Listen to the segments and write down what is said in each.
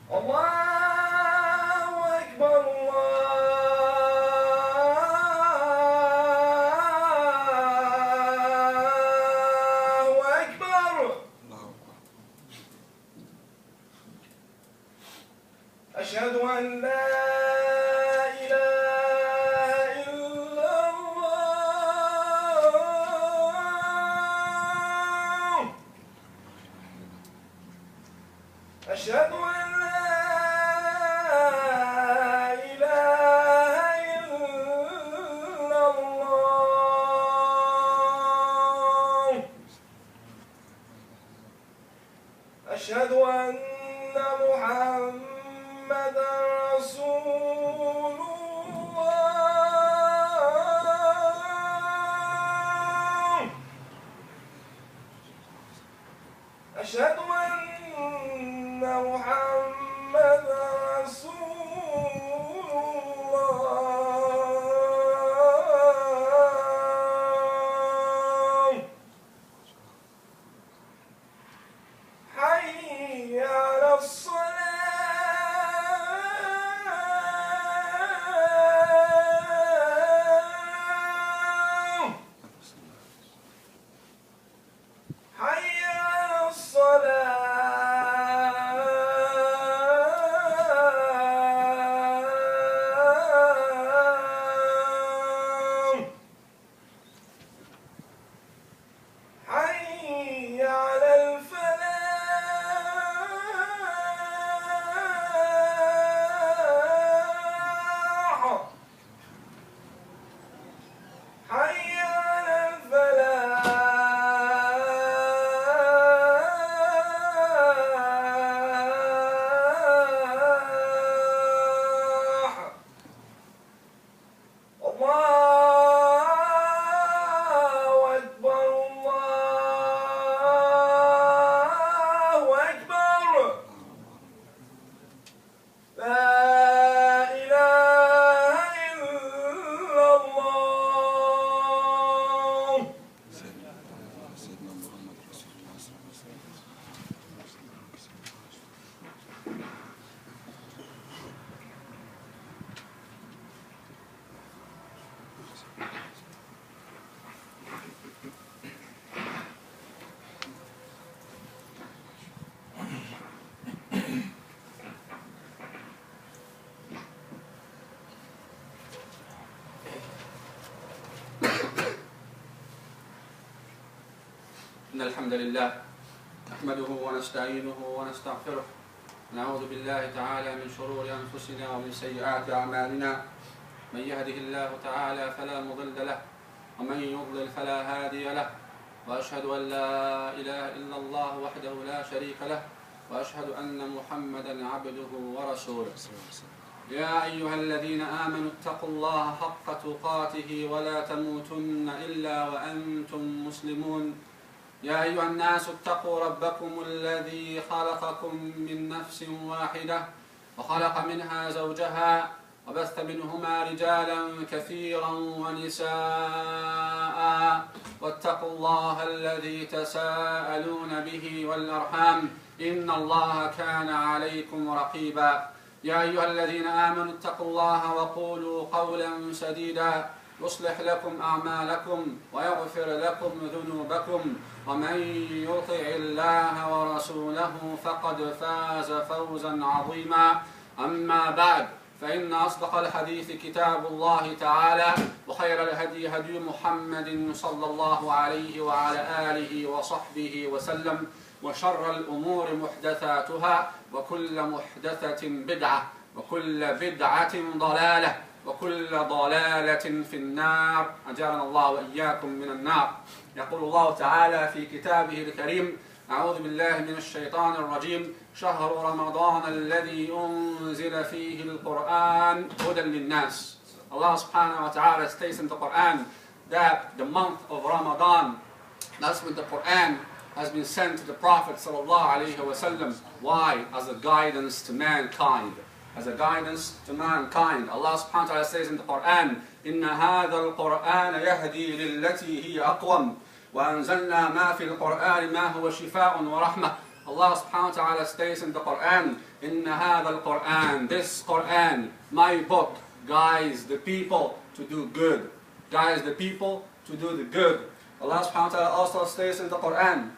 الله أكبر الله أكبر. أشهد أن لا أشهد أن لا إله إلا الله. أشهد أن محمدا رسول الله. أشهد أن محمد رسول الله. حي على الصلاة. حي على الصلاة. حي على الفلاح. حي على الفلاح. الله أكبر الله أكبر. لا إله إلا الله. سيدنا محمد رسول الله صلى الله عليه وسلم. إن الحمد لله نحمده ونستعينه ونستغفره ونعوذ بالله تعالى من شرور أنفسنا ومن سيئات أعمالنا. من يهده الله تعالى فلا مضل له ومن يضلل فلا هادي له. وأشهد أن لا إله إلا الله وحده لا شريك له وأشهد أن محمدا عبده ورسوله. يا أيها الذين آمنوا اتقوا الله حق تقاته ولا تموتن إلا وأنتم مسلمون. يا أيها الناس اتقوا ربكم الذي خلقكم من نفس واحدة وخلق منها زوجها وبث منهما رجالا كثيرا ونساء واتقوا الله الذي تساءلون به والأرحام إن الله كان عليكم رقيبا. يا أيها الذين آمنوا اتقوا الله وقولوا قولا سديدا يصلح لكم أعمالكم ويغفر لكم ذنوبكم ومن يطع الله ورسوله فقد فاز فوزا عظيما. أما بعد فإن أصدق الحديث كتاب الله تعالى وخير الهدي هدي محمد صلى الله عليه وعلى آله وصحبه وسلم وشر الأمور محدثاتها وكل محدثة بدعة وكل بدعة ضلالة وكل ضلالة في النار. أجارنا الله وإياكم من النار. يقول الله تعالى في كتابه الكريم: أعوذ بالله من الشيطان الرجيم. شهر رمضان الذي أنزل فيه القرآن هدى للناس. Allah subhanahu wa ta'ala states in the Quran that the month of Ramadan, that's when the Quran has been sent to the Prophet sallallahu alayhi wa sallam. Why? As a guidance to mankind. As a guidance to mankind. Allah subhanahu wa ta'ala says in the Quran, إِنَّ هَذَا الْقُرْآنَ يَهْدِي لِلَّتِي هِيَ أَقْوَمُ وَأَنزَلْنَا مَا فِي الْقُرْآنِ مَا هُوَ شِفَاءٌ وَرَحْمَةٌ Allah subhanahu wa ta'ala states in the Quran, Inna hadha al-Quran, this Quran, my book, guides the people to do good. Guides the people to do the good. Allah subhanahu wa ta'ala also states in the Quran,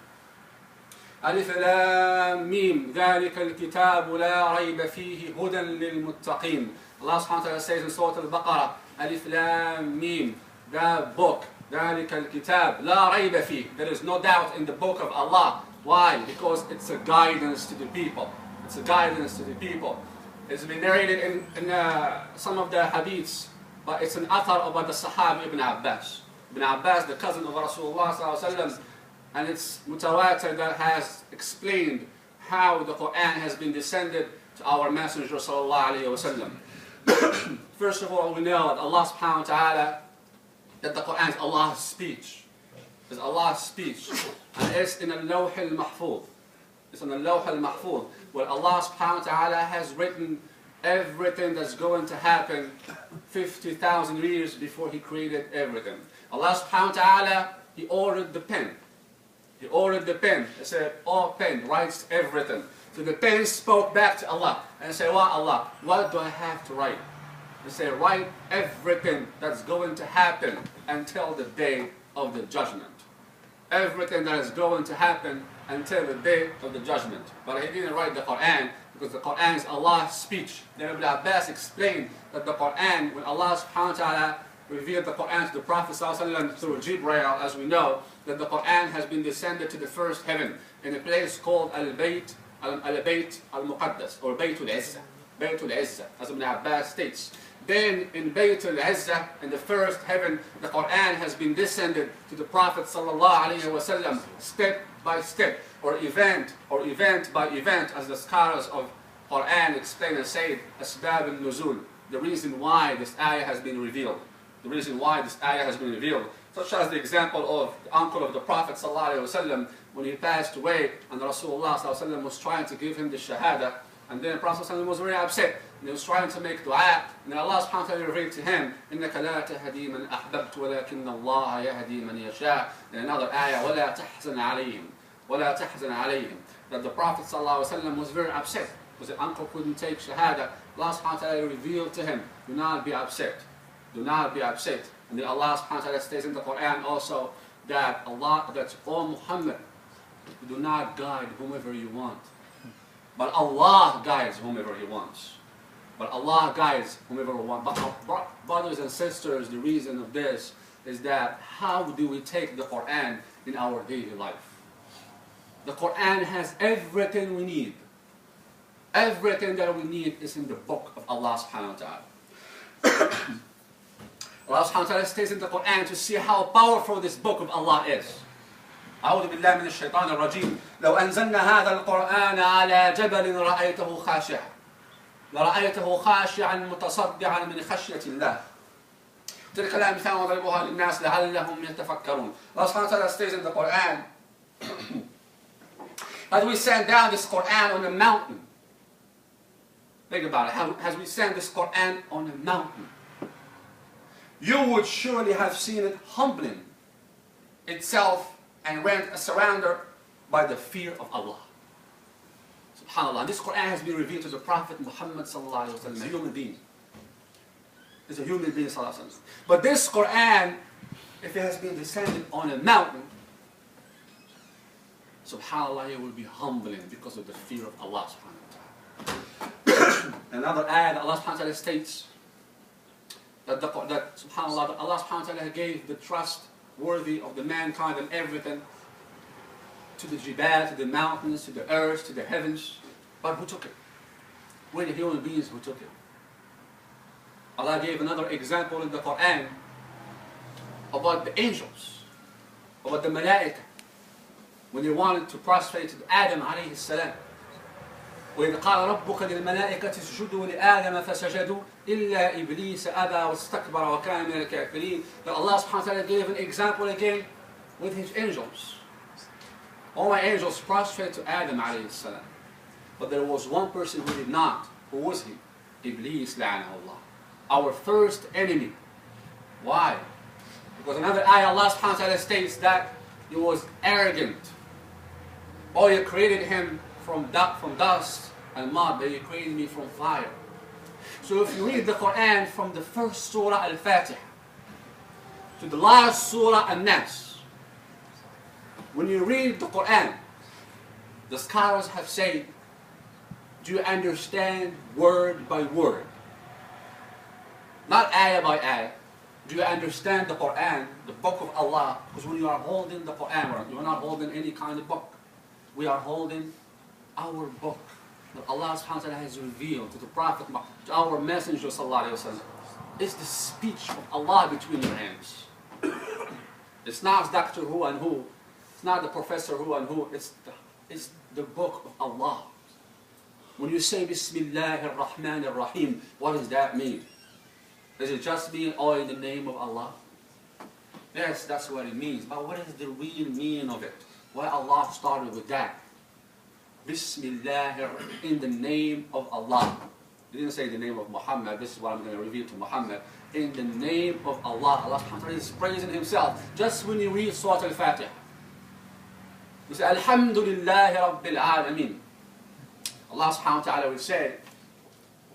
ألف لام ميم ذلك الكتاب لا ريب فيه هدى للمتقين. Allah subhanahu wa ta'ala says in Surah Al-Baqarah, ألف لام ميم, the book, ذلك الكتاب لا ريب فيه. There is no doubt in the book of Allah. Why? Because it's a guidance to the people. It's a guidance to the people. It's been narrated in some of the hadiths, but it's an athar about the Sahaba Ibn Abbas. Ibn Abbas, the cousin of Rasulullah sallallahu alaihi wasallam, and it's mutawatir that has explained how the Quran has been descended to our Messenger sallallahu alaihi wasallam. First of all, we know that Allah subhanahu wa ta'ala, that the Quran is Allah's speech. It's Allah's speech. And it's in al-Lawh al-Mahfuz. It's in al-Lawh al-Mahfuz, where Allah subhanahu wa ta'ala has written everything that's going to happen 50,000 years before He created everything. Allah subhanahu wa ta'ala, He ordered the pen. He ordered the pen. He said, oh pen, writes everything. So the pen spoke back to Allah and said, well, Allah, what do I have to write? He said, write everything that's going to happen until the day of the judgment. Everything that is going to happen until the day of the judgment. But he didn't write the Quran because the Quran is Allah's speech. Then Ibn Abbas explained that the Quran, when Allah subhanahu wa ta'ala revealed the Quran to the Prophet ﷺ through Jibreel, as we know, that the Quran has been descended to the first heaven in a place called Al-Bayt Al-Muqaddas, or Bayt Al-Izzah. Bayt Al-Izzah, as Ibn Abbas states. Then in Bayt Al-Izzah, in the first heaven, the Quran has been descended to the Prophet ﷺ step by step, or event by event, as the scholars of Quran explain and say, Asbab al-Nuzul, the reason why this ayah has been revealed. The reason why this ayah has been revealed. Such as the example of the uncle of the Prophet ﷺ when he passed away and Rasulullah ﷺ was trying to give him the shahada, and then the Prophet ﷺ was very upset and he was trying to make dua, and then Allah subhanahu wa ta'ala revealed to him, إِنَّكَ لَا تَهْدِي مَنْ أَحْبَبْتَ وَلَكِنَّ اللَّهَ يَهْدِي مَنْ يَشَاءُ. In another ayah, وَلَا تَحْزَنْ عَلَيْهِمْ وَلَا تَحْزَنْ عَلَيْهِمْ, that the Prophet ﷺ was very upset because the uncle couldn't take shahada. Allah subhanahu wa ta'ala revealed to him, do not be upset. Do not be upset. And then Allah subhanahu wa ta'ala states in the Quran also that O Muhammad, do not guide whomever you want, but Allah guides whomever He wants. But Allah guides whomever He wants. But brothers and sisters, the reason of this is that how do we take the Quran in our daily life? The Quran has everything we need. Everything that we need is in the book of Allah subhanahu wa ta'ala. Allah subhanahu wa ta'ala states in the Quran to see how powerful this book of Allah is. أعوذ بالله من الشيطان الرجيم لو أنزلنا هذا القرآن على جبل رأيته خاشعا لرأيته خاشعا متصدعا من خشية الله تلك الأمثال نضربها للناس لعلهم يتفكرون. Allah subhanahu wa ta'ala states in the Quran as we send down this Quran on a mountain. Think about it. As we send this Quran on a mountain, you would surely have seen it humbling itself and surrounded by the fear of Allah. SubhanAllah. This Quran has been revealed to the Prophet Muhammad sallallahu alaihi wasallam, a human being. It's a human being sallallahu alaihi wasallam. But this Quran, if it has been descended on a mountain, SubhanAllah, it will be humbling because of the fear of Allah subhanahu wa ta'ala. Another ayah that Allah subhanahu wa ta'ala states that SubhanAllah, that Allah subhanahu wa ta'ala gave the trust worthy of the mankind and everything to the jibal, to the mountains, to the earth, to the heavens. But who took it? We're the human beings who took it. Allah gave another example in the Quran about the angels, about the malaika, when they wanted to prostrate to Adam alayhi salam. وإذ قال ربك للملائكة اسجدوا لآدم فسجدوا إلا إبليس أبى واستكبر وكان من الكافرين. That Allah subhanahu wa ta'ala gave an example again with His angels. All my angels prostrate to Adam alayhi salam. But there was one person who did not. Who was he? Iblis la'anahu Allah. Our first enemy. Why? Because another ayah Allah subhanahu wa ta'ala states that he was arrogant. or you created him from dust and mud, but you created me from fire. So if you read the Quran from the first surah Al-Fatiha to the last surah An-Nas, when you read the Quran, the scholars have said, do you understand word by word? Not ayah by ayah. Do you understand the Quran, the book of Allah? Because when you are holding the Quran, you are not holding any kind of book. We are holding our book that Allah subhanahu wa ta'ala has revealed to the Prophet, to our Messenger sallallahu alayhi wa sallam. It's the speech of Allah between your hands. It's not Dr. Who and who. It's not the Professor who and who. It's the book of Allah. When you say Bismillahir Rahmanir Rahim, what does that mean? Does it just mean, oh, in the name of Allah? Yes, that's what it means. But what is the real meaning of it? Why Allah started with that? Bismillah, in the name of Allah. He didn't say the name of Muhammad. This is what I'm going to reveal to Muhammad. In the name of Allah. Allah subhanahu wa ta'ala is praising Himself. Just when you read Surah Al-Fatiha, you say, Alhamdulillahi Rabbil Alameen. Allah subhanahu wa ta'ala will say,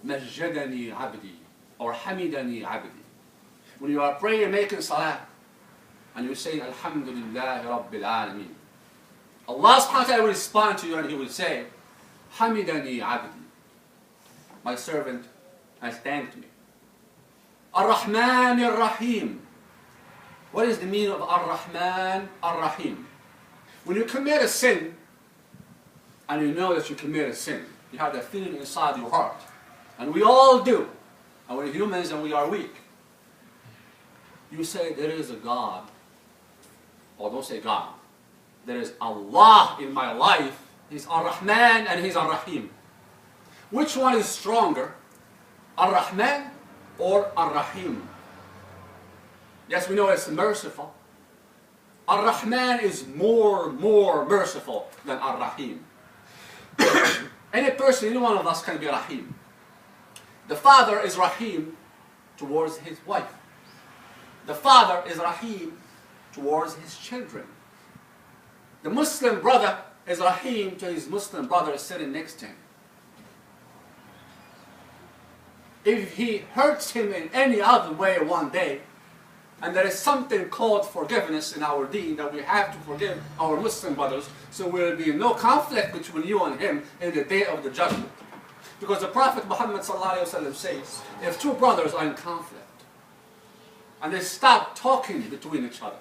Majjadani Abdi, or Hamidani Abdi. When you are praying, making salah, and you say, Alhamdulillahi Rabbil Alameen, Allah subhanahu wa ta'ala will respond to you and He will say, Hamidani Abdi, my servant has thanked me. Ar-Rahman Ar-Rahim. What is the meaning of Ar-Rahman Ar-Rahim? When you commit a sin, and you know that you commit a sin, you have that feeling inside your heart. And we all do. And we're humans and we are weak. You say there is a God. Or don't say God. There is Allah in my life. He's Ar-Rahman and He's Ar-Rahim. Which one is stronger? Ar-Rahman or Ar-Rahim? Yes, we know it's merciful. Ar-Rahman is more merciful than Ar-Rahim. Any person, any one of us can be Rahim. The father is Rahim towards his wife. The father is Rahim towards his children. The Muslim brother is Rahim to his Muslim brother sitting next to him. If he hurts him in any other way one day, and there is something called forgiveness in our deen, that we have to forgive our Muslim brothers, so there will be no conflict between you and him in the day of the judgment. Because the Prophet Muhammad ﷺ says, if two brothers are in conflict, and they stop talking between each other,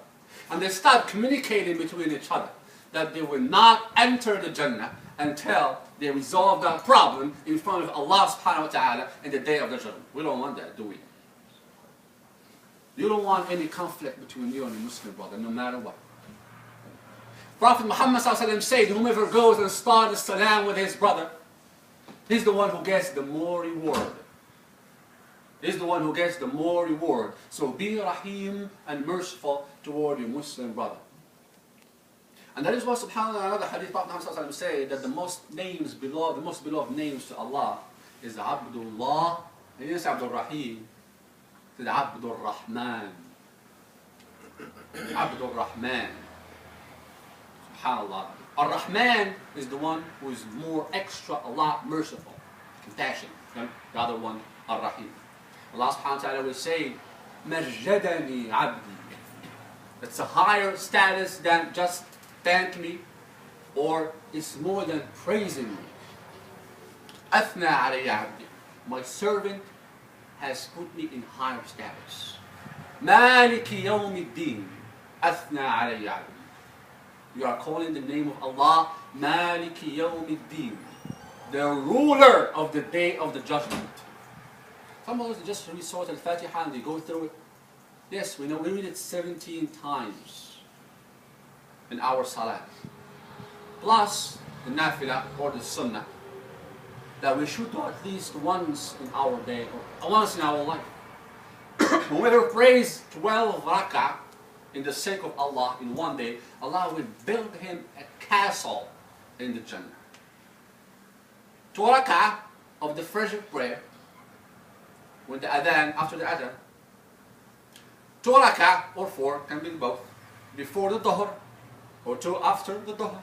and they stop communicating between each other, that they will not enter the Jannah until they resolve that problem in front of Allah subhanahu wa ta'ala in the day of the judgment. We don't want that, do we? You don't want any conflict between you and your Muslim brother, no matter what. Prophet Muhammad ﷺ said, whomever goes and starts salam with his brother, he's the one who gets the more reward. He's the one who gets the more reward. So be rahim and merciful toward your Muslim brother. And that is what subhanAllah, another hadith Prophet Muhammad ﷺ said, that the most beloved names to Allah is Abdullah, and it is Abdul Rahim. To the Abdul Rahman. Abdul Rahman. SubhanAllah. Ar-Rahman is the one who is more extra, a lot merciful, compassionate. The other one, Ar-Rahim. Allah subhanahu wa ta'ala will say, Majjadani Abdi. It's a higher status than just thank me, or it's more than praising me. Athna alayya abdi. My servant has put me in higher status. Maliki yawmiddin. Athna alayya abdi. You are calling the name of Allah, Maliki yawmiddin, the ruler of the day of the judgment. Some of us just read Surah Al-Fatiha and they go through it. Yes, we know, we read it 17 times in our salah. Plus the nafilah or the sunnah that we should do at least once in our day, or once in our life. Whoever prays 12 rak'ah in the sake of Allah in one day, Allah will build him a castle in the Jannah. 2 rak'ah of the Fajr prayer, when the adhan, after the adhan. 2 rak'ah or 4, can be both, before the dhuhr, or 2 after the dhuhr.